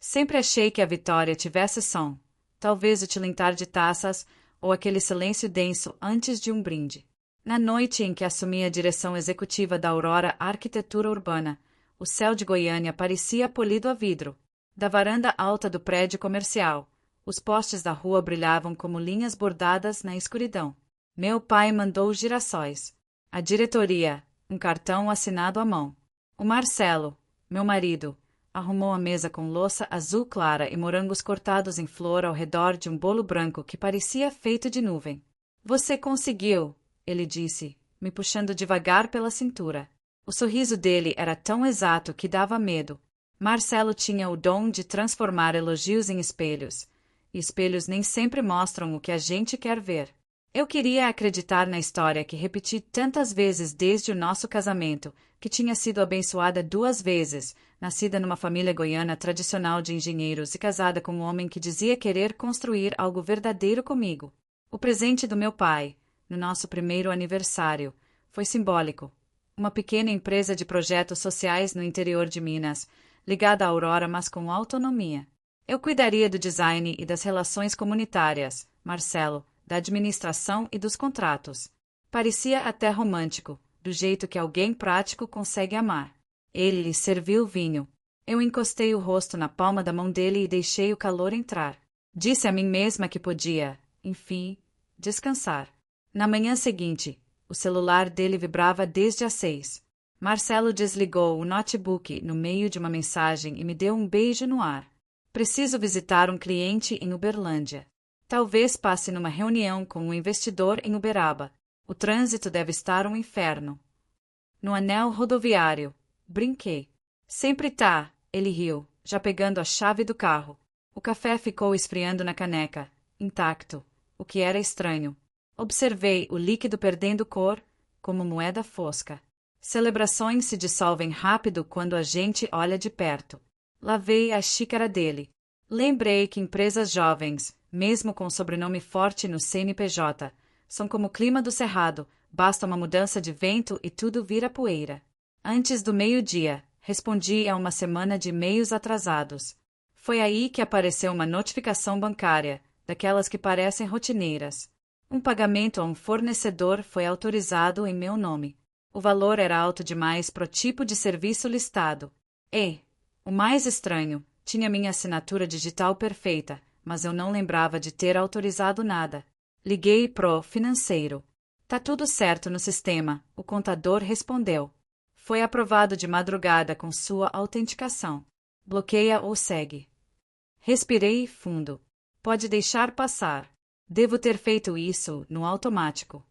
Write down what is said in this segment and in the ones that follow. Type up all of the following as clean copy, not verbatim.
Sempre achei que a vitória tivesse som. Talvez o tilintar de taças ou aquele silêncio denso antes de um brinde. Na noite em que assumi a direção executiva da Aurora Arquitetura Urbana, o céu de Goiânia parecia polido a vidro. Da varanda alta do prédio comercial, os postes da rua brilhavam como linhas bordadas na escuridão. Meu pai mandou girassóis. A diretoria, um cartão assinado à mão. O Marcelo, meu marido, arrumou a mesa com louça azul clara e morangos cortados em flor ao redor de um bolo branco que parecia feito de nuvem. Você conseguiu, ele disse, me puxando devagar pela cintura. O sorriso dele era tão exato que dava medo. Marcelo tinha o dom de transformar elogios em espelhos, e espelhos nem sempre mostram o que a gente quer ver. Eu queria acreditar na história que repeti tantas vezes desde o nosso casamento, que tinha sido abençoada 2 vezes, nascida numa família goiana tradicional de engenheiros e casada com um homem que dizia querer construir algo verdadeiro comigo. O presente do meu pai, no nosso primeiro aniversário, foi simbólico. Uma pequena empresa de projetos sociais no interior de Minas, ligada à Aurora, mas com autonomia. Eu cuidaria do design e das relações comunitárias, Marcelo, da administração e dos contratos. Parecia até romântico, do jeito que alguém prático consegue amar. Ele lhe serviu vinho. Eu encostei o rosto na palma da mão dele e deixei o calor entrar. Disse a mim mesma que podia, enfim, descansar. Na manhã seguinte, o celular dele vibrava desde as 6. Marcelo desligou o notebook no meio de uma mensagem e me deu um beijo no ar. Preciso visitar um cliente em Uberlândia. Talvez passe numa reunião com um investidor em Uberaba. O trânsito deve estar um inferno. No anel rodoviário. Brinquei. Sempre tá, ele riu, já pegando a chave do carro. O café ficou esfriando na caneca, intacto, o que era estranho. Observei o líquido perdendo cor, como moeda fosca. Celebrações se dissolvem rápido quando a gente olha de perto. Lavei a xícara dele. Lembrei que empresas jovens, mesmo com sobrenome forte no CNPJ, são como o clima do cerrado, basta uma mudança de vento e tudo vira poeira. Antes do meio-dia, respondi a uma semana de e-mails atrasados. Foi aí que apareceu uma notificação bancária, daquelas que parecem rotineiras. Um pagamento a um fornecedor foi autorizado em meu nome. O valor era alto demais pro tipo de serviço listado. E, o mais estranho, tinha minha assinatura digital perfeita, mas eu não lembrava de ter autorizado nada. Liguei pro financeiro. Tá tudo certo no sistema, o contador respondeu. Foi aprovado de madrugada com sua autenticação. Bloqueia ou segue. Respirei fundo. Pode deixar passar. Devo ter feito isso no automático.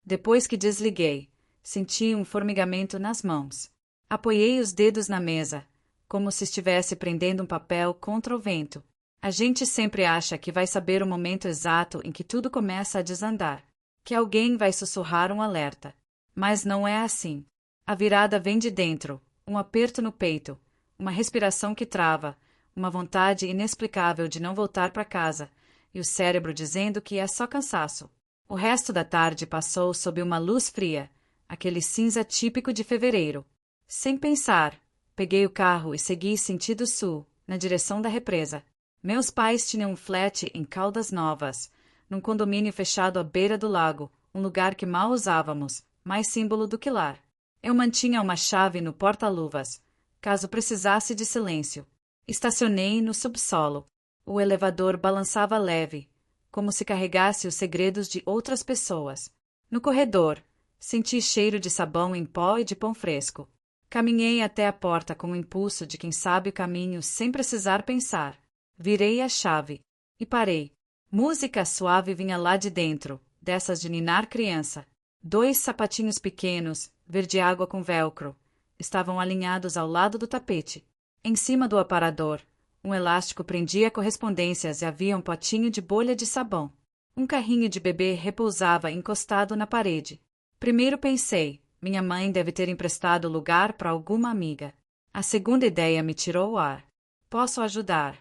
Depois que desliguei, senti um formigamento nas mãos. Apoiei os dedos na mesa, como se estivesse prendendo um papel contra o vento. A gente sempre acha que vai saber o momento exato em que tudo começa a desandar, que alguém vai sussurrar um alerta. Mas não é assim. A virada vem de dentro, um aperto no peito, uma respiração que trava, uma vontade inexplicável de não voltar para casa, e o cérebro dizendo que é só cansaço. O resto da tarde passou sob uma luz fria, aquele cinza típico de fevereiro. Sem pensar, peguei o carro e segui sentido sul, na direção da represa. Meus pais tinham um flat em Caldas Novas, num condomínio fechado à beira do lago, um lugar que mal usávamos, mais símbolo do que lar. Eu mantinha uma chave no porta-luvas, caso precisasse de silêncio. Estacionei no subsolo. O elevador balançava leve, como se carregasse os segredos de outras pessoas. No corredor, senti cheiro de sabão em pó e de pão fresco. Caminhei até a porta com o impulso de quem sabe o caminho sem precisar pensar. Virei a chave. E parei. Música suave vinha lá de dentro, dessas de ninar criança. 2 sapatinhos pequenos, verde-água com velcro, estavam alinhados ao lado do tapete. Em cima do aparador, um elástico prendia correspondências e havia um potinho de bolha de sabão. Um carrinho de bebê repousava encostado na parede. Primeiro pensei, minha mãe deve ter emprestado o lugar para alguma amiga. A segunda ideia me tirou o ar. Posso ajudar?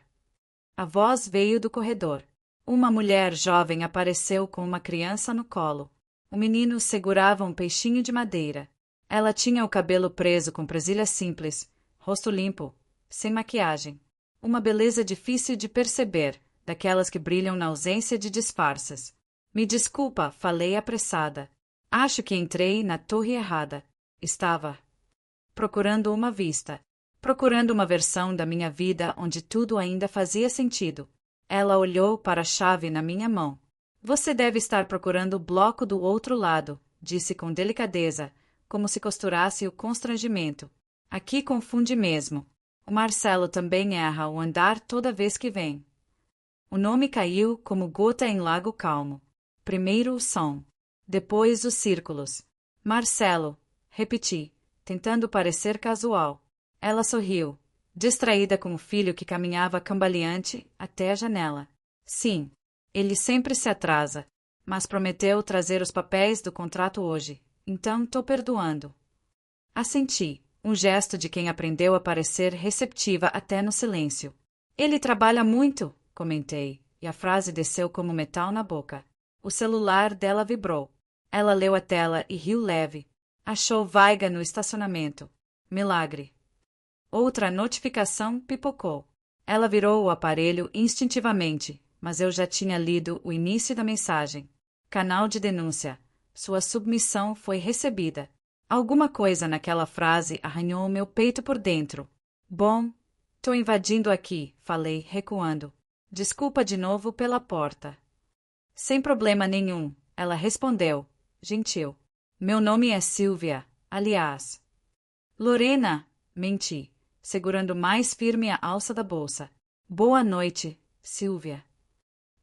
A voz veio do corredor. Uma mulher jovem apareceu com uma criança no colo. O menino segurava um peixinho de madeira. Ela tinha o cabelo preso com presilhas simples, rosto limpo, sem maquiagem. Uma beleza difícil de perceber, daquelas que brilham na ausência de disfarces. Me desculpa, falei apressada. Acho que entrei na torre errada. Estava procurando uma vista. Procurando uma versão da minha vida onde tudo ainda fazia sentido. Ela olhou para a chave na minha mão. Você deve estar procurando o bloco do outro lado, disse com delicadeza, como se costurasse o constrangimento. Aqui confunde mesmo. O Marcelo também erra ao andar toda vez que vem. O nome caiu como gota em lago calmo. Primeiro o som. Depois os círculos. Marcelo, repeti, tentando parecer casual. Ela sorriu, distraída com o filho que caminhava cambaleante até a janela. Sim, ele sempre se atrasa, mas prometeu trazer os papéis do contrato hoje, então tô perdoando. Assenti, um gesto de quem aprendeu a parecer receptiva até no silêncio. Ele trabalha muito, comentei, e a frase desceu como metal na boca. O celular dela vibrou. Ela leu a tela e riu leve. Achou vaga no estacionamento. Milagre. Outra notificação pipocou. Ela virou o aparelho instintivamente, mas eu já tinha lido o início da mensagem. Canal de denúncia. Sua submissão foi recebida. Alguma coisa naquela frase arranhou meu peito por dentro. Bom, tô invadindo aqui, falei, recuando. Desculpa de novo pela porta. Sem problema nenhum, ela respondeu, gentil. Meu nome é Silvia, aliás. Lorena, menti, segurando mais firme a alça da bolsa. Boa noite, Silvia.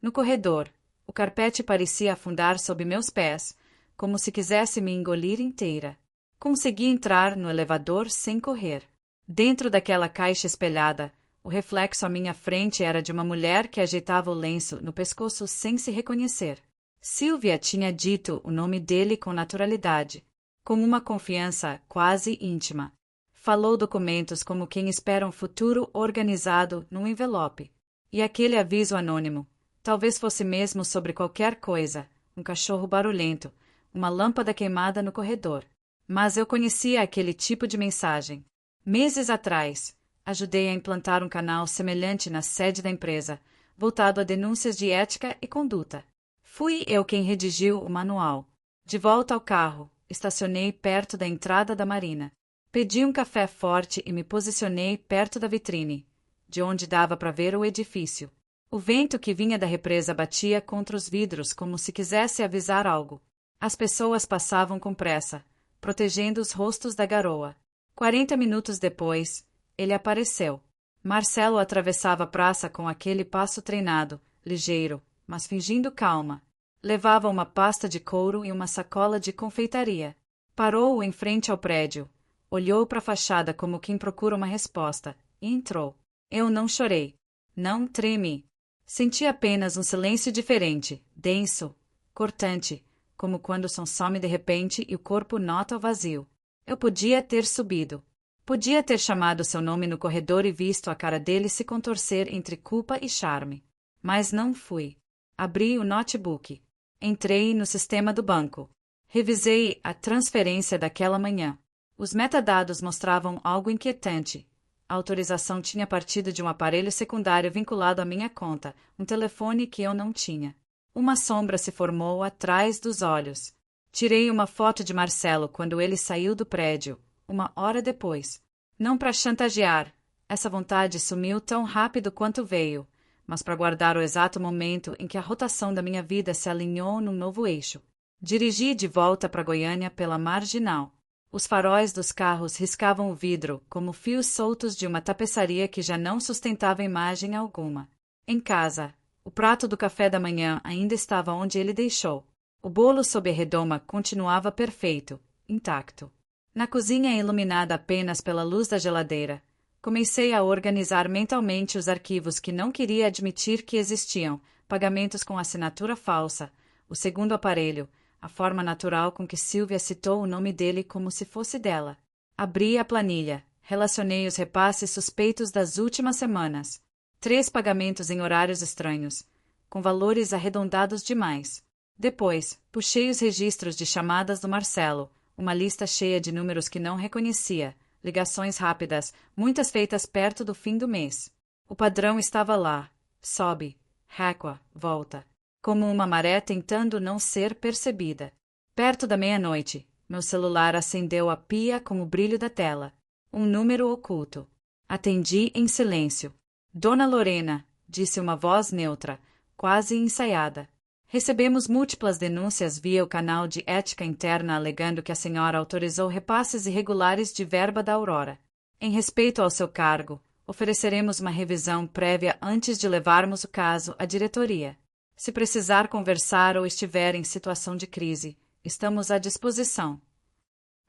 No corredor, o carpete parecia afundar sob meus pés, como se quisesse me engolir inteira. Consegui entrar no elevador sem correr. Dentro daquela caixa espelhada, o reflexo à minha frente era de uma mulher que ajeitava o lenço no pescoço sem se reconhecer. Silvia tinha dito o nome dele com naturalidade, com uma confiança quase íntima. Falou documentos como quem espera um futuro organizado num envelope. E aquele aviso anônimo, talvez fosse mesmo sobre qualquer coisa, um cachorro barulhento, uma lâmpada queimada no corredor. Mas eu conhecia aquele tipo de mensagem. Meses atrás, ajudei a implantar um canal semelhante na sede da empresa, voltado a denúncias de ética e conduta. Fui eu quem redigiu o manual. De volta ao carro, estacionei perto da entrada da marina. Pedi um café forte e me posicionei perto da vitrine, de onde dava para ver o edifício. O vento que vinha da represa batia contra os vidros como se quisesse avisar algo. As pessoas passavam com pressa, protegendo os rostos da garoa. 40 minutos depois, ele apareceu. Marcelo atravessava a praça com aquele passo treinado, ligeiro, mas fingindo calma. Levava uma pasta de couro e uma sacola de confeitaria. Parou em frente ao prédio. Olhou para a fachada como quem procura uma resposta, e entrou. Eu não chorei. Não tremi. Senti apenas um silêncio diferente, denso, cortante, como quando o som some de repente e o corpo nota o vazio. Eu podia ter subido. Podia ter chamado seu nome no corredor e visto a cara dele se contorcer entre culpa e charme. Mas não fui. Abri o notebook. Entrei no sistema do banco. Revisei a transferência daquela manhã. Os metadados mostravam algo inquietante. A autorização tinha partido de um aparelho secundário vinculado à minha conta, um telefone que eu não tinha. Uma sombra se formou atrás dos olhos. Tirei uma foto de Marcelo quando ele saiu do prédio, uma hora depois. Não para chantagear. Essa vontade sumiu tão rápido quanto veio, mas para guardar o exato momento em que a rotação da minha vida se alinhou num novo eixo. Dirigi de volta para Goiânia pela Marginal. Os faróis dos carros riscavam o vidro como fios soltos de uma tapeçaria que já não sustentava imagem alguma. Em casa, o prato do café da manhã ainda estava onde ele deixou. O bolo sob a redoma continuava perfeito, intacto. Na cozinha iluminada apenas pela luz da geladeira, comecei a organizar mentalmente os arquivos que não queria admitir que existiam, pagamentos com assinatura falsa, o segundo aparelho, a forma natural com que Silvia citou o nome dele como se fosse dela. Abri a planilha, relacionei os repasses suspeitos das últimas semanas. 3 pagamentos em horários estranhos, com valores arredondados demais. Depois, puxei os registros de chamadas do Marcelo, uma lista cheia de números que não reconhecia, ligações rápidas, muitas feitas perto do fim do mês. O padrão estava lá. Sobe, recua, volta. Como uma maré tentando não ser percebida. Perto da meia-noite, meu celular acendeu a pia com o brilho da tela. Um número oculto. Atendi em silêncio. Dona Lorena, disse uma voz neutra, quase ensaiada. Recebemos múltiplas denúncias via o canal de ética interna alegando que a senhora autorizou repasses irregulares de verba da Aurora. Em respeito ao seu cargo, ofereceremos uma revisão prévia antes de levarmos o caso à diretoria. Se precisar conversar ou estiver em situação de crise, estamos à disposição.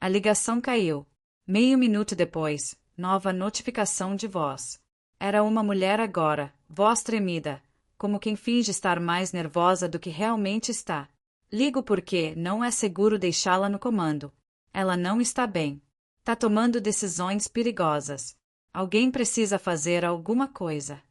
A ligação caiu. Meio minuto depois, nova notificação de voz. Era uma mulher agora, voz tremida, como quem finge estar mais nervosa do que realmente está. Ligo porque não é seguro deixá-la no comando. Ela não está bem. Tá tomando decisões perigosas. Alguém precisa fazer alguma coisa.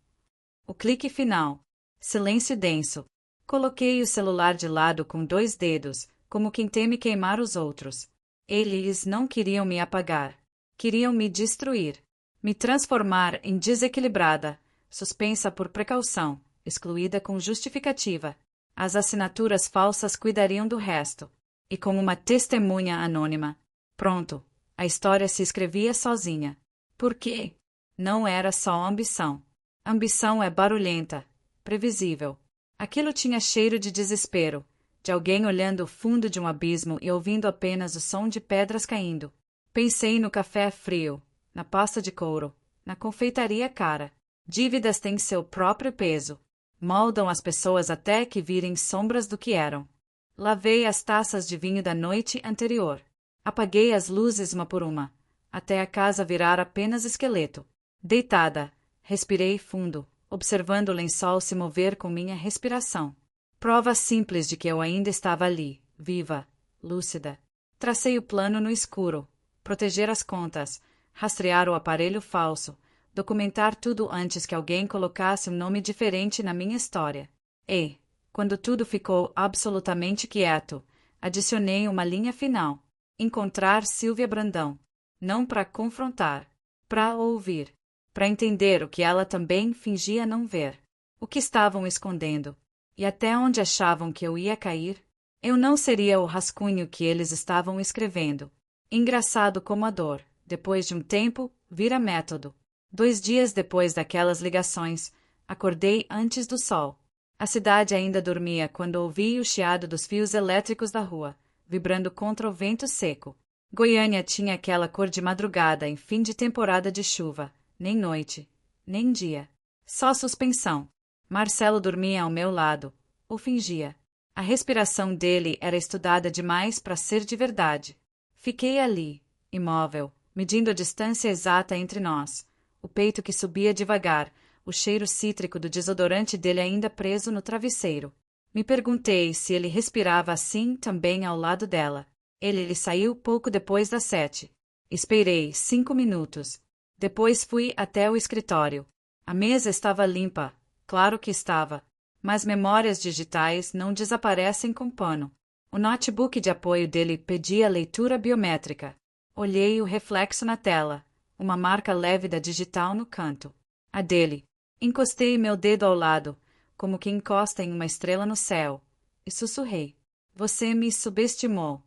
O clique final. Silêncio denso. Coloquei o celular de lado com 2 dedos, como quem teme queimar os outros. Eles não queriam me apagar. Queriam me destruir. Me transformar em desequilibrada, suspensa por precaução, excluída com justificativa. As assinaturas falsas cuidariam do resto. E como uma testemunha anônima. Pronto. A história se escrevia sozinha. Por quê? Não era só ambição. Ambição é barulhenta, previsível. Aquilo tinha cheiro de desespero, de alguém olhando o fundo de um abismo e ouvindo apenas o som de pedras caindo. Pensei no café frio, na pasta de couro, na confeitaria cara. Dívidas têm seu próprio peso. Moldam as pessoas até que virem sombras do que eram. Lavei as taças de vinho da noite anterior. Apaguei as luzes uma por uma, até a casa virar apenas esqueleto. Deitada, respirei fundo, observando o lençol se mover com minha respiração. Prova simples de que eu ainda estava ali, viva, lúcida. Tracei o plano no escuro, proteger as contas, rastrear o aparelho falso, documentar tudo antes que alguém colocasse um nome diferente na minha história. E, quando tudo ficou absolutamente quieto, adicionei uma linha final. Encontrar Silvia Brandão. Não para confrontar, para ouvir, para entender o que ela também fingia não ver. O que estavam escondendo. E até onde achavam que eu ia cair? Eu não seria o rascunho que eles estavam escrevendo. Engraçado como a dor, depois de um tempo, vira método. 2 dias depois daquelas ligações, acordei antes do sol. A cidade ainda dormia quando ouvi o chiado dos fios elétricos da rua, vibrando contra o vento seco. Goiânia tinha aquela cor de madrugada em fim de temporada de chuva, nem noite, nem dia. Só suspensão. Marcelo dormia ao meu lado, ou fingia. A respiração dele era estudada demais para ser de verdade. Fiquei ali, imóvel, medindo a distância exata entre nós. O peito que subia devagar, o cheiro cítrico do desodorante dele ainda preso no travesseiro. Me perguntei se ele respirava assim também ao lado dela. Ele saiu pouco depois das 7. Esperei 5 minutos. Depois fui até o escritório. A mesa estava limpa, claro que estava. Mas memórias digitais não desaparecem com pano. O notebook de apoio dele pedia leitura biométrica. Olhei o reflexo na tela, uma marca leve da digital no canto. A dele. Encostei meu dedo ao lado, como quem encosta em uma estrela no céu, e sussurrei. Você me subestimou.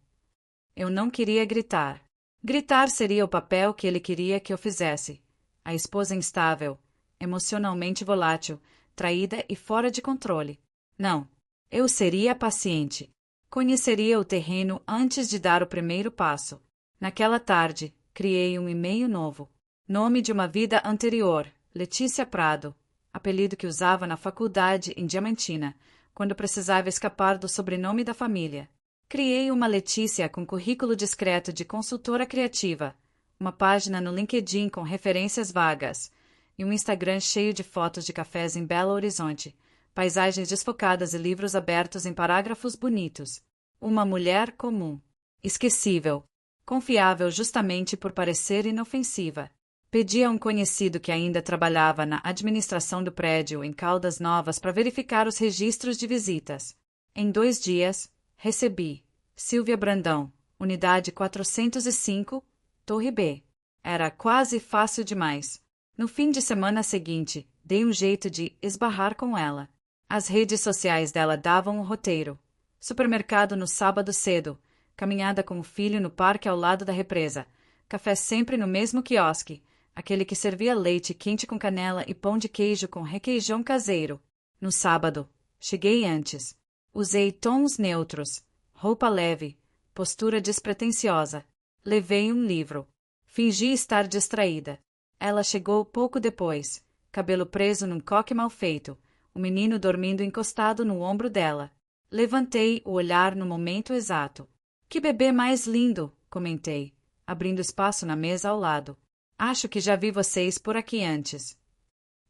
Eu não queria gritar. Gritar seria o papel que ele queria que eu fizesse. A esposa instável, emocionalmente volátil, traída e fora de controle. Não. Eu seria paciente. Conheceria o terreno antes de dar o primeiro passo. Naquela tarde, criei um e-mail novo. Nome de uma vida anterior, Letícia Prado. Apelido que usava na faculdade em Diamantina, quando precisava escapar do sobrenome da família. Criei uma Letícia com currículo discreto de consultora criativa, uma página no LinkedIn com referências vagas, e um Instagram cheio de fotos de cafés em Belo Horizonte, paisagens desfocadas e livros abertos em parágrafos bonitos. Uma mulher comum. Esquecível. Confiável justamente por parecer inofensiva. Pedi a um conhecido que ainda trabalhava na administração do prédio em Caldas Novas para verificar os registros de visitas. Em 2 dias, recebi. Silvia Brandão, unidade 405, Torre B. Era quase fácil demais. No fim de semana seguinte, dei um jeito de esbarrar com ela. As redes sociais dela davam o roteiro. Supermercado no sábado cedo, caminhada com o filho no parque ao lado da represa, café sempre no mesmo quiosque, aquele que servia leite quente com canela e pão de queijo com requeijão caseiro. No sábado, cheguei antes. Usei tons neutros, roupa leve, postura despretensiosa. Levei um livro. Fingi estar distraída. Ela chegou pouco depois, cabelo preso num coque mal feito, o menino dormindo encostado no ombro dela. Levantei o olhar no momento exato. Que bebê mais lindo, comentei, abrindo espaço na mesa ao lado. Acho que já vi vocês por aqui antes.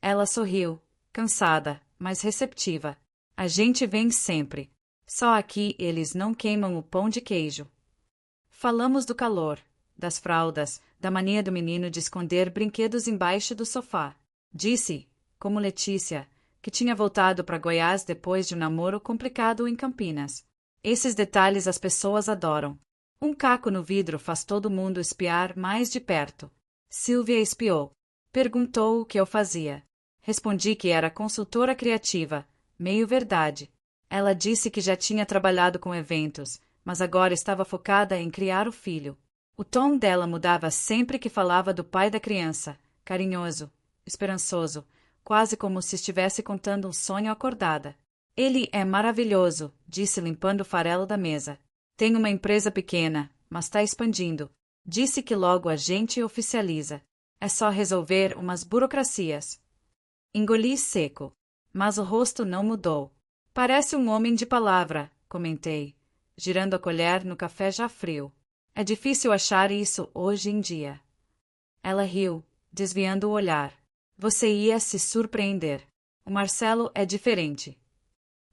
Ela sorriu, cansada, mas receptiva. A gente vem sempre. Só aqui eles não queimam o pão de queijo. Falamos do calor, das fraldas, da mania do menino de esconder brinquedos embaixo do sofá. Disse, como Letícia, que tinha voltado para Goiás depois de um namoro complicado em Campinas. Esses detalhes as pessoas adoram. Um caco no vidro faz todo mundo espiar mais de perto. Silvia espiou. Perguntou o que eu fazia. Respondi que era consultora criativa, meio verdade. Ela disse que já tinha trabalhado com eventos, mas agora estava focada em criar o filho. O tom dela mudava sempre que falava do pai da criança, carinhoso, esperançoso, quase como se estivesse contando um sonho acordada. Ele é maravilhoso, disse limpando o farelo da mesa. Tem uma empresa pequena, mas está expandindo. Disse que logo a gente oficializa. É só resolver umas burocracias. Engoli seco. Mas o rosto não mudou. Parece um homem de palavra, comentei, girando a colher no café já frio. É difícil achar isso hoje em dia. Ela riu, desviando o olhar. Você ia se surpreender. O Marcelo é diferente.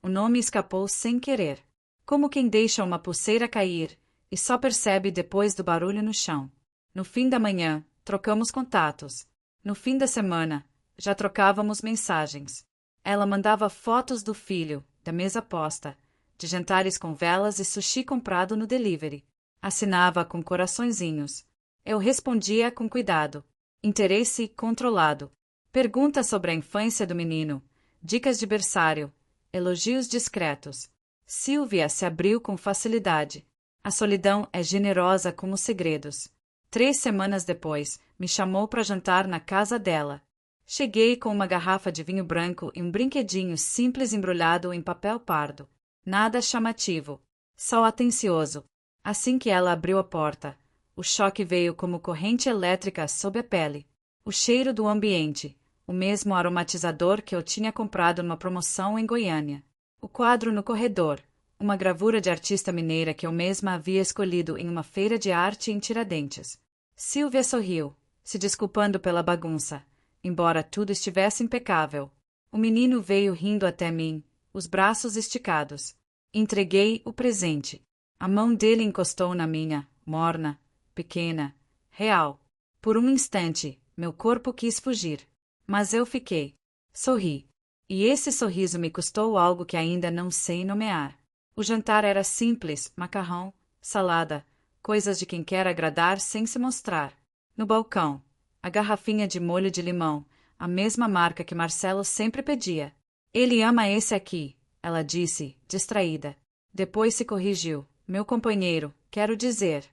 O nome escapou sem querer. Como quem deixa uma pulseira cair e só percebe depois do barulho no chão. No fim da manhã, trocamos contatos. No fim da semana, já trocávamos mensagens. Ela mandava fotos do filho, da mesa posta, de jantares com velas e sushi comprado no delivery. Assinava com coraçõezinhos. Eu respondia com cuidado. Interesse controlado. Perguntas sobre a infância do menino. Dicas de berçário. Elogios discretos. Silvia se abriu com facilidade. A solidão é generosa com os segredos. 3 semanas depois, me chamou para jantar na casa dela. Cheguei com uma garrafa de vinho branco e um brinquedinho simples embrulhado em papel pardo. Nada chamativo. Só atencioso. Assim que ela abriu a porta, o choque veio como corrente elétrica sob a pele. O cheiro do ambiente, o mesmo aromatizador que eu tinha comprado numa promoção em Goiânia. O quadro no corredor, uma gravura de artista mineira que eu mesma havia escolhido em uma feira de arte em Tiradentes. Silvia sorriu, se desculpando pela bagunça, embora tudo estivesse impecável. O menino veio rindo até mim, os braços esticados. Entreguei o presente. A mão dele encostou na minha, morna, pequena, real. Por um instante, meu corpo quis fugir. Mas eu fiquei. Sorri. E esse sorriso me custou algo que ainda não sei nomear. O jantar era simples, macarrão, salada, coisas de quem quer agradar sem se mostrar. No balcão, a garrafinha de molho de limão, a mesma marca que Marcelo sempre pedia. Ele ama esse aqui, ela disse, distraída. Depois se corrigiu. Meu companheiro, quero dizer.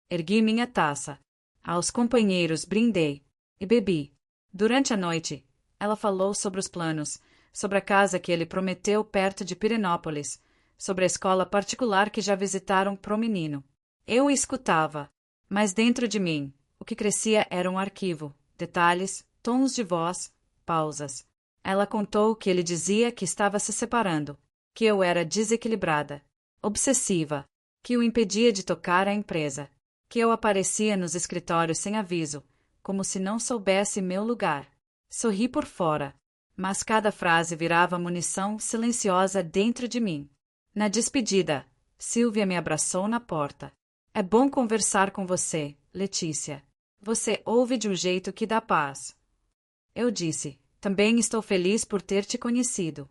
Ergui minha taça. Aos companheiros brindei. E bebi. Durante a noite, ela falou sobre os planos, sobre a casa que ele prometeu perto de Pirenópolis, sobre a escola particular que já visitaram pro menino. Eu escutava, mas dentro de mim, o que crescia era um arquivo, detalhes, tons de voz, pausas. Ela contou que ele dizia que estava se separando, que eu era desequilibrada, obsessiva, que o impedia de tocar a empresa, que eu aparecia nos escritórios sem aviso, como se não soubesse meu lugar. Sorri por fora, mas cada frase virava munição silenciosa dentro de mim. Na despedida, Silvia me abraçou na porta. É bom conversar com você, Letícia. Você ouve de um jeito que dá paz. Eu disse, também estou feliz por ter te conhecido.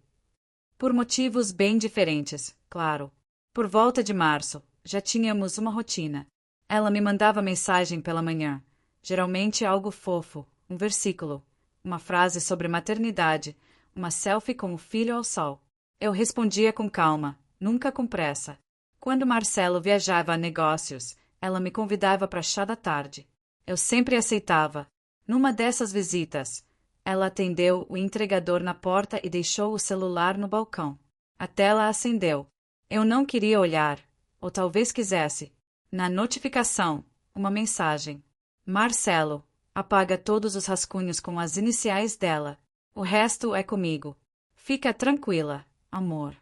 Por motivos bem diferentes, claro. Por volta de março, já tínhamos uma rotina. Ela me mandava mensagem pela manhã, geralmente algo fofo, um versículo, uma frase sobre maternidade, uma selfie com o filho ao sol. Eu respondia com calma, nunca com pressa. Quando Marcelo viajava a negócios, ela me convidava para chá da tarde. Eu sempre aceitava. Numa dessas visitas, ela atendeu o entregador na porta e deixou o celular no balcão. A tela acendeu. Eu não queria olhar, ou talvez quisesse. Na notificação, uma mensagem. Marcelo, apaga todos os rascunhos com as iniciais dela. O resto é comigo. Fica tranquila, amor.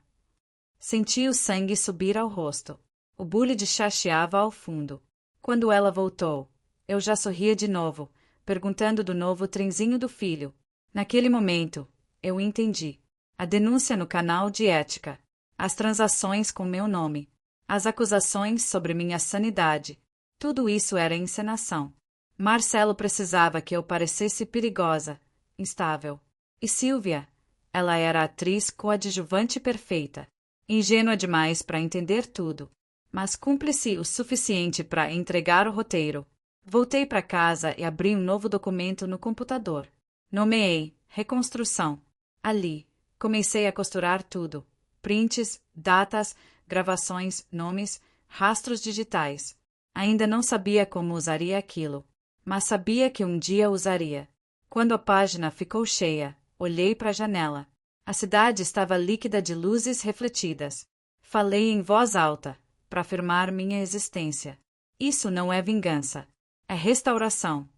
Senti o sangue subir ao rosto. O bule de chateava ao fundo. Quando ela voltou, eu já sorria de novo, perguntando do novo trenzinho do filho. Naquele momento, eu entendi. A denúncia no canal de ética. As transações com meu nome. As acusações sobre minha sanidade. Tudo isso era encenação. Marcelo precisava que eu parecesse perigosa, instável. E Silvia? Ela era a atriz coadjuvante perfeita. Ingênua demais para entender tudo, mas cúmplice o suficiente para entregar o roteiro. Voltei para casa e abri um novo documento no computador. Nomeei Reconstrução. Ali, comecei a costurar tudo. Prints, datas, gravações, nomes, rastros digitais. Ainda não sabia como usaria aquilo, mas sabia que um dia usaria. Quando a página ficou cheia, olhei para a janela. A cidade estava líquida de luzes refletidas. Falei em voz alta, para afirmar minha existência. Isso não é vingança. É restauração.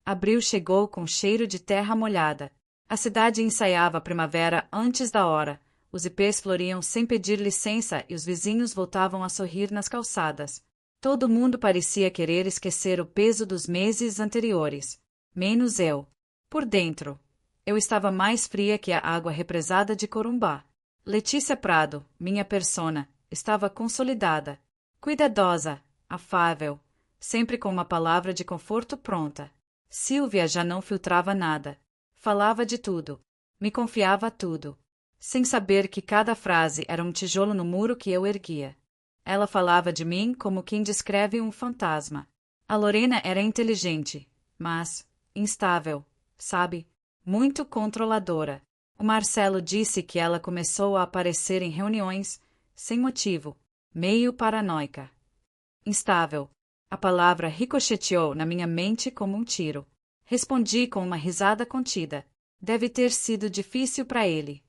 Abril chegou com cheiro de terra molhada. A cidade ensaiava a primavera antes da hora. Os ipês floriam sem pedir licença e os vizinhos voltavam a sorrir nas calçadas. Todo mundo parecia querer esquecer o peso dos meses anteriores. Menos eu. Por dentro, eu estava mais fria que a água represada de Corumbá. Letícia Prado, minha persona, estava consolidada. Cuidadosa, afável, sempre com uma palavra de conforto pronta. Silvia já não filtrava nada. Falava de tudo. Me confiava tudo. Sem saber que cada frase era um tijolo no muro que eu erguia. Ela falava de mim como quem descreve um fantasma. A Lorena era inteligente, mas instável, sabe? Muito controladora. O Marcelo disse que ela começou a aparecer em reuniões, sem motivo, meio paranoica. Instável. A palavra ricocheteou na minha mente como um tiro. Respondi com uma risada contida. Deve ter sido difícil para ele.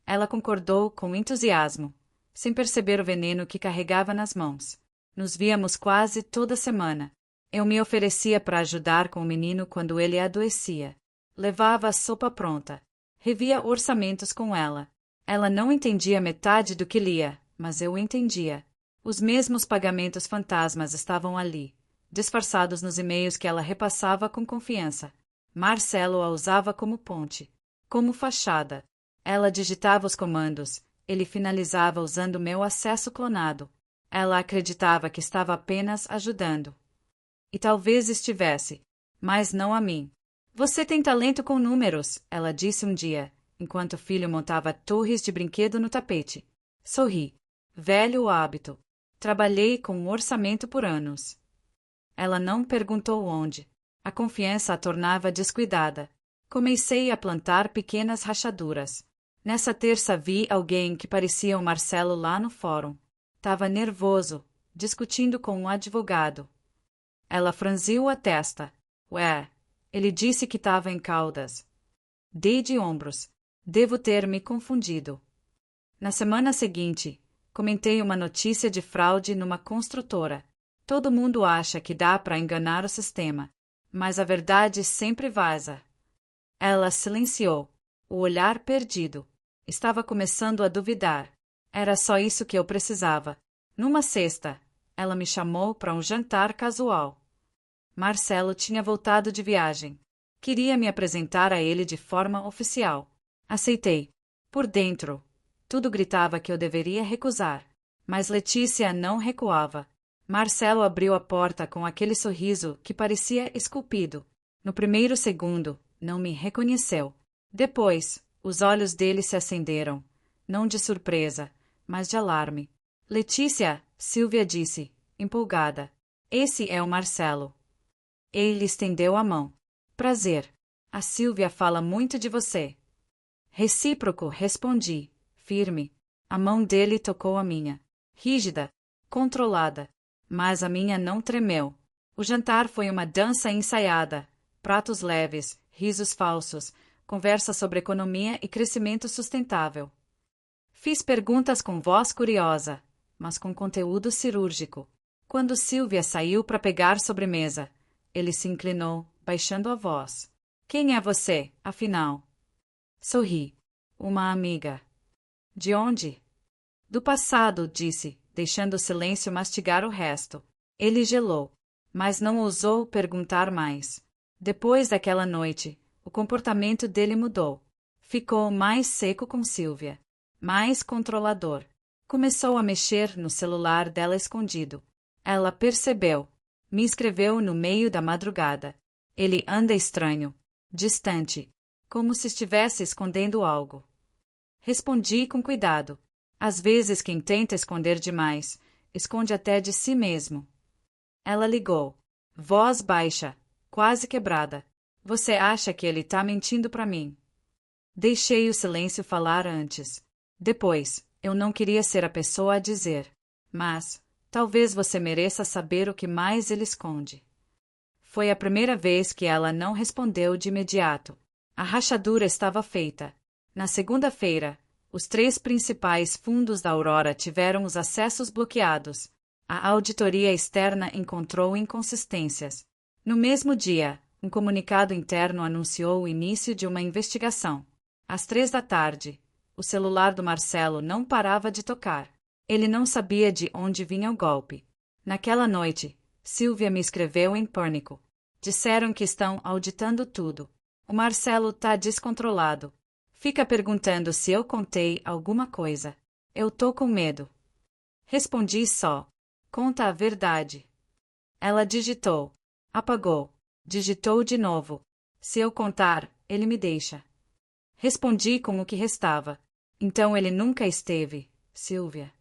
Ela concordou com entusiasmo, sem perceber o veneno que carregava nas mãos. Nos víamos quase toda semana. Eu me oferecia para ajudar com o menino quando ele adoecia. Levava a sopa pronta. Revia orçamentos com ela. Ela não entendia metade do que lia, mas eu entendia. Os mesmos pagamentos fantasmas estavam ali, disfarçados nos e-mails que ela repassava com confiança. Marcelo a usava como ponte, como fachada. Ela digitava os comandos, ele finalizava usando meu acesso clonado. Ela acreditava que estava apenas ajudando. E talvez estivesse, mas não a mim. Você tem talento com números, ela disse um dia, enquanto o filho montava torres de brinquedo no tapete. Sorri. Velho hábito. Trabalhei com um orçamento por anos. Ela não perguntou onde. A confiança a tornava descuidada. Comecei a plantar pequenas rachaduras. Nessa terça vi alguém que parecia o Marcelo lá no fórum. Tava nervoso, discutindo com um advogado. Ela franziu a testa. Ué, ele disse que estava em Caldas. Dei de ombros. Devo ter me confundido. Na semana seguinte, comentei uma notícia de fraude numa construtora. Todo mundo acha que dá para enganar o sistema, mas a verdade sempre vaza. Ela silenciou, o olhar perdido. Estava começando a duvidar. Era só isso que eu precisava. Numa sexta, ela me chamou para um jantar casual. Marcelo tinha voltado de viagem. Queria me apresentar a ele de forma oficial. Aceitei. Por dentro, tudo gritava que eu deveria recusar. Mas Letícia não recuava. Marcelo abriu a porta com aquele sorriso que parecia esculpido. No primeiro segundo, não me reconheceu. Depois, os olhos dele se acenderam, não de surpresa, mas de alarme. Letícia, Silvia disse, empolgada. Esse é o Marcelo. Ele estendeu a mão. Prazer. A Silvia fala muito de você. Recíproco, respondi, firme. A mão dele tocou a minha. Rígida, controlada. Mas a minha não tremeu. O jantar foi uma dança ensaiada. Pratos leves, risos falsos, conversa sobre economia e crescimento sustentável. Fiz perguntas com voz curiosa, mas com conteúdo cirúrgico. Quando Silvia saiu para pegar sobremesa, ele se inclinou, baixando a voz. Quem é você, afinal? Sorri. Uma amiga. De onde? Do passado, disse, deixando o silêncio mastigar o resto. Ele gelou, mas não ousou perguntar mais. Depois daquela noite, o comportamento dele mudou. Ficou mais seco com Silvia, mais controlador. Começou a mexer no celular dela escondido. Ela percebeu. Me escreveu no meio da madrugada. Ele anda estranho, distante, como se estivesse escondendo algo. Respondi com cuidado. Às vezes quem tenta esconder demais, esconde até de si mesmo. Ela ligou. Voz baixa, quase quebrada. Você acha que ele tá mentindo pra mim? Deixei o silêncio falar antes. Depois, eu não queria ser a pessoa a dizer. Mas, talvez você mereça saber o que mais ele esconde. Foi a primeira vez que ela não respondeu de imediato. A rachadura estava feita. Na segunda-feira, os 3 principais fundos da Aurora tiveram os acessos bloqueados. A auditoria externa encontrou inconsistências. No mesmo dia, um comunicado interno anunciou o início de uma investigação. Às 3 da tarde, o celular do Marcelo não parava de tocar. Ele não sabia de onde vinha o golpe. Naquela noite, Silvia me escreveu em pânico. Disseram que estão auditando tudo. O Marcelo tá descontrolado. Fica perguntando se eu contei alguma coisa. Eu tô com medo. Respondi só. Conta a verdade. Ela digitou. Apagou. Digitou de novo. Se eu contar, ele me deixa. Respondi com o que restava. Então ele nunca esteve, Silvia.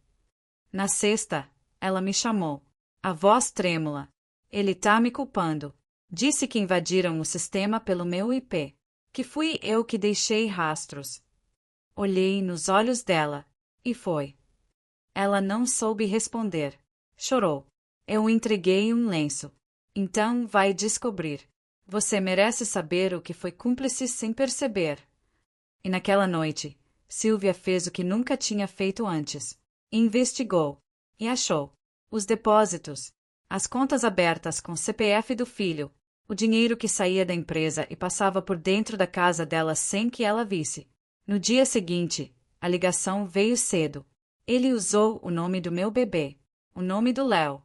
Na sexta, ela me chamou. A voz trêmula. Ele tá me culpando. Disse que invadiram o sistema pelo meu IP. Que fui eu que deixei rastros. Olhei nos olhos dela. E foi. Ela não soube responder. Chorou. Eu entreguei um lenço. Então vai descobrir. Você merece saber o que foi cúmplice sem perceber. E naquela noite, Silvia fez o que nunca tinha feito antes. Investigou. E achou. Os depósitos. As contas abertas com CPF do filho. O dinheiro que saía da empresa e passava por dentro da casa dela sem que ela visse. No dia seguinte, a ligação veio cedo. Ele usou o nome do meu bebê. O nome do Léo.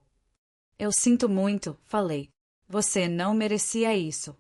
Eu sinto muito, falei. Você não merecia isso.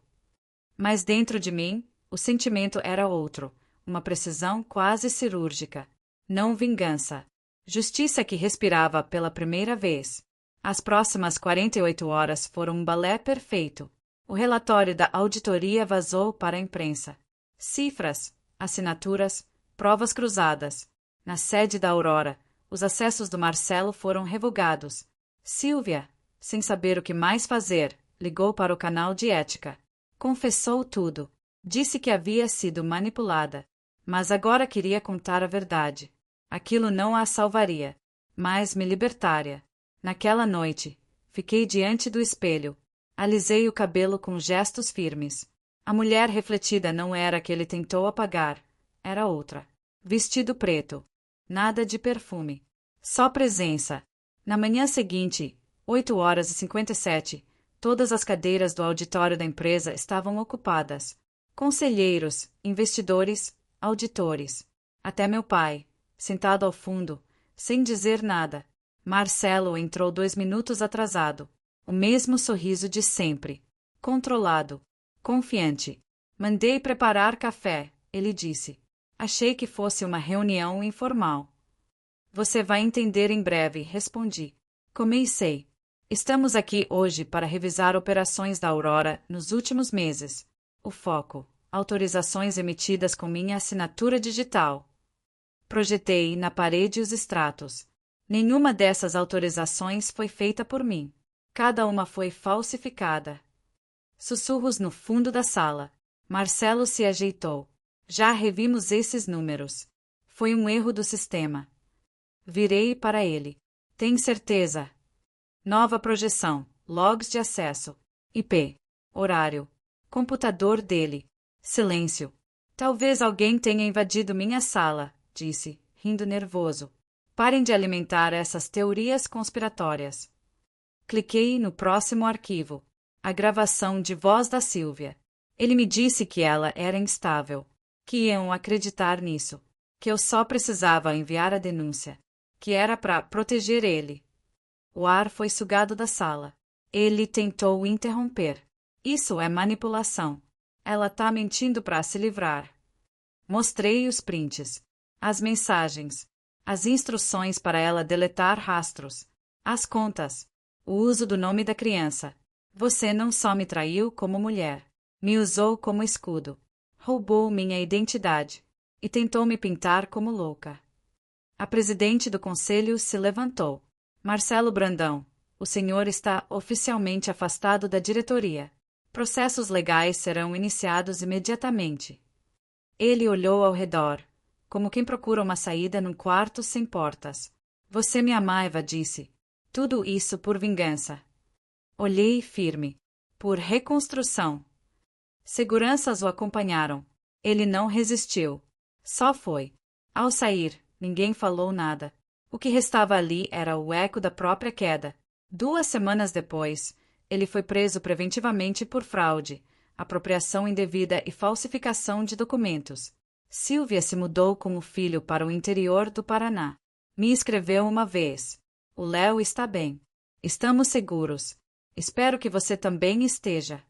Mas dentro de mim, o sentimento era outro. Uma precisão quase cirúrgica. Não vingança. Justiça que respirava pela primeira vez. As próximas 48 horas foram um balé perfeito. O relatório da auditoria vazou para a imprensa. Cifras, assinaturas, provas cruzadas. Na sede da Aurora, os acessos do Marcelo foram revogados. Silvia, sem saber o que mais fazer, ligou para o canal de ética. Confessou tudo. Disse que havia sido manipulada. Mas agora queria contar a verdade. Aquilo não a salvaria, mas me libertaria. Naquela noite, fiquei diante do espelho. Alisei o cabelo com gestos firmes. A mulher refletida não era a que ele tentou apagar. Era outra. Vestido preto. Nada de perfume. Só presença. Na manhã seguinte, 8h57, todas as cadeiras do auditório da empresa estavam ocupadas. Conselheiros, investidores, auditores. Até meu pai, sentado ao fundo, sem dizer nada. Marcelo entrou 2 minutos atrasado. O mesmo sorriso de sempre. Controlado. Confiante. Mandei preparar café, ele disse. Achei que fosse uma reunião informal. Você vai entender em breve, respondi. Comecei. Estamos aqui hoje para revisar operações da Aurora nos últimos meses. O foco. Autorizações emitidas com minha assinatura digital. Projetei na parede os extratos. Nenhuma dessas autorizações foi feita por mim. Cada uma foi falsificada. Sussurros no fundo da sala. Marcelo se ajeitou. Já revimos esses números. Foi um erro do sistema. Virei para ele. Tem certeza? Nova projeção. Logs de acesso. IP. Horário. Computador dele. Silêncio. Talvez alguém tenha invadido minha sala, disse, rindo nervoso. Parem de alimentar essas teorias conspiratórias. Cliquei no próximo arquivo. A gravação de voz da Sílvia. Ele me disse que ela era instável. Que iam acreditar nisso. Que eu só precisava enviar a denúncia. Que era para proteger ele. O ar foi sugado da sala. Ele tentou interromper. Isso é manipulação. Ela tá mentindo para se livrar. Mostrei os prints. As mensagens. As instruções para ela deletar rastros. As contas. O uso do nome da criança. Você não só me traiu como mulher. Me usou como escudo. Roubou minha identidade. E tentou me pintar como louca. A presidente do conselho se levantou. Marcelo Brandão, o senhor está oficialmente afastado da diretoria. Processos legais serão iniciados imediatamente. Ele olhou ao redor, como quem procura uma saída num quarto sem portas. Você me amava, disse. Tudo isso por vingança. Olhei firme. Por reconstrução. Seguranças o acompanharam. Ele não resistiu. Só foi. Ao sair, ninguém falou nada. O que restava ali era o eco da própria queda. 2 semanas depois, ele foi preso preventivamente por fraude, apropriação indevida e falsificação de documentos. Sílvia se mudou com o filho para o interior do Paraná. Me escreveu uma vez. O Léo está bem. Estamos seguros. Espero que você também esteja.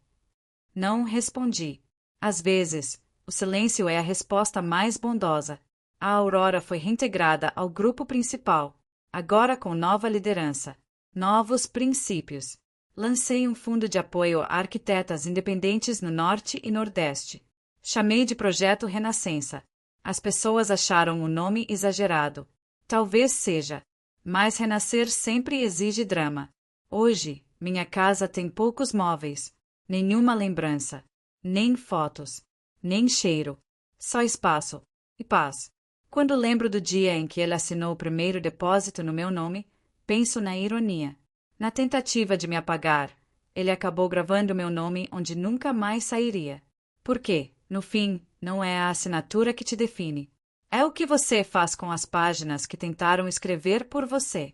Não respondi. Às vezes, o silêncio é a resposta mais bondosa. A Aurora foi reintegrada ao grupo principal, agora com nova liderança, novos princípios. Lancei um fundo de apoio a arquitetas independentes no Norte e Nordeste. Chamei de Projeto Renascença. As pessoas acharam o nome exagerado. Talvez seja, mas renascer sempre exige drama. Hoje, minha casa tem poucos móveis, nenhuma lembrança, nem fotos, nem cheiro, só espaço e paz. Quando lembro do dia em que ele assinou o primeiro depósito no meu nome, penso na ironia. Na tentativa de me apagar, ele acabou gravando meu nome onde nunca mais sairia. Porque, no fim, não é a assinatura que te define. É o que você faz com as páginas que tentaram escrever por você.